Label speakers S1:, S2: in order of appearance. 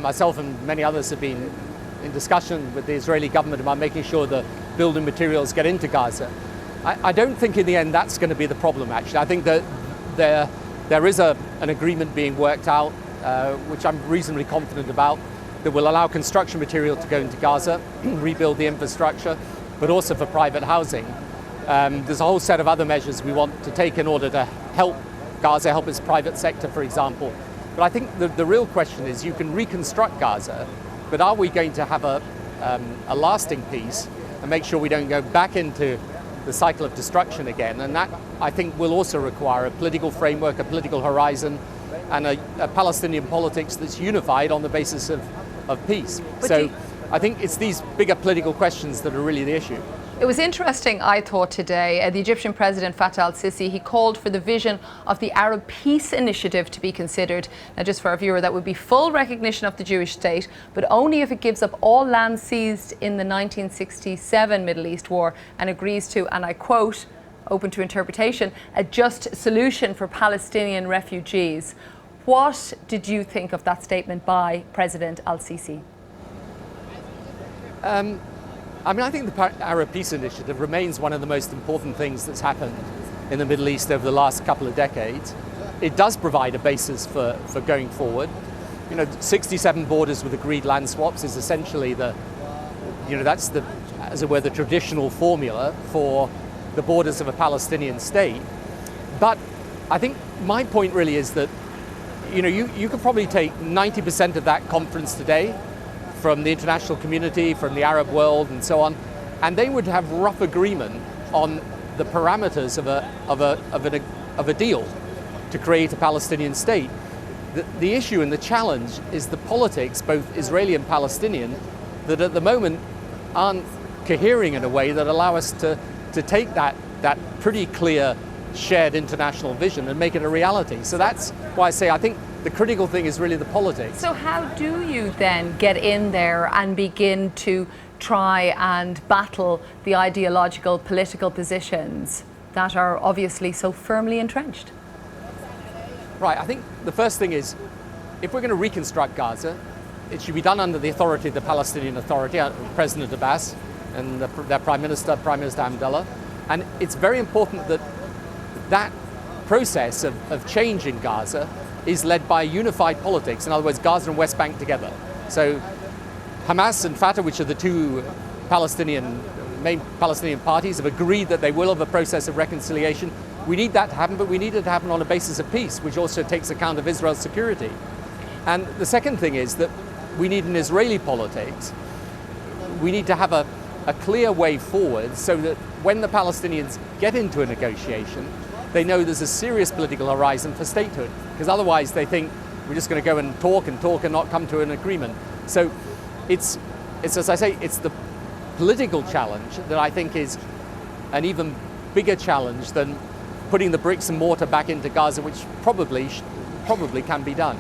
S1: Myself and many others have been in discussion with the Israeli government about making sure the building materials get into Gaza. I don't think in the end that's going to be the problem, actually. I think that there is an agreement being worked out, which I'm reasonably confident about, that will allow construction material to go into Gaza, rebuild the infrastructure, but also for private housing. There's a whole set of other measures we want to take in order to help Gaza, help its private sector, for example. But I think the real question is, you can reconstruct Gaza, but are we going to have a lasting peace and make sure we don't go back into the cycle of destruction again? And that, I think, will also require a political framework, a political horizon, and a Palestinian politics that's unified on the basis of peace. So I think it's these bigger political questions that are really the issue.
S2: It was interesting, I thought, today, the Egyptian President Fattah al-Sisi, he called for the vision of the Arab Peace Initiative to be considered. Now, just for our viewer, that would be full recognition of the Jewish state, but only if it gives up all land seized in the 1967 Middle East war and agrees to, and I quote, open to interpretation, a just solution for Palestinian refugees. What did you think of that statement by President al-Sisi?
S1: I think the Arab Peace Initiative remains one of the most important things that's happened in the Middle East over the last couple of decades. It does provide a basis for going forward. 67 borders with agreed land swaps is essentially that's as it were, the traditional formula for the borders of a Palestinian state. But I think my point really is that, you could probably take 90% of that conference today from the international community, from the Arab world and so on, and they would have rough agreement on the parameters of a deal to create a Palestinian state. The issue and the challenge is the politics, both Israeli and Palestinian, that at the moment aren't cohering in a way that allow us to take that pretty clear shared international vision and make it a reality. So that's why I say I think the critical thing is really the politics.
S2: So how do you then get in there and begin to try and battle the ideological political positions that are obviously so firmly entrenched?
S1: Right, I think the first thing is, if we're going to reconstruct Gaza, it should be done under the authority of the Palestinian Authority, President Abbas and their Prime Minister Hamdallah. And it's very important that that process of change in Gaza is led by unified politics. In other words, Gaza and West Bank together. So Hamas and Fatah, which are the two main Palestinian parties, have agreed that they will have a process of reconciliation. We need that to happen, but we need it to happen on a basis of peace, which also takes account of Israel's security. And the second thing is that we need an Israeli politics. We need to have a clear way forward so that when the Palestinians get into a negotiation, they know there's a serious political horizon for statehood, because otherwise they think we're just going to go and talk and not come to an agreement. So it's as I say, it's the political challenge that I think is an even bigger challenge than putting the bricks and mortar back into Gaza, which probably can be done.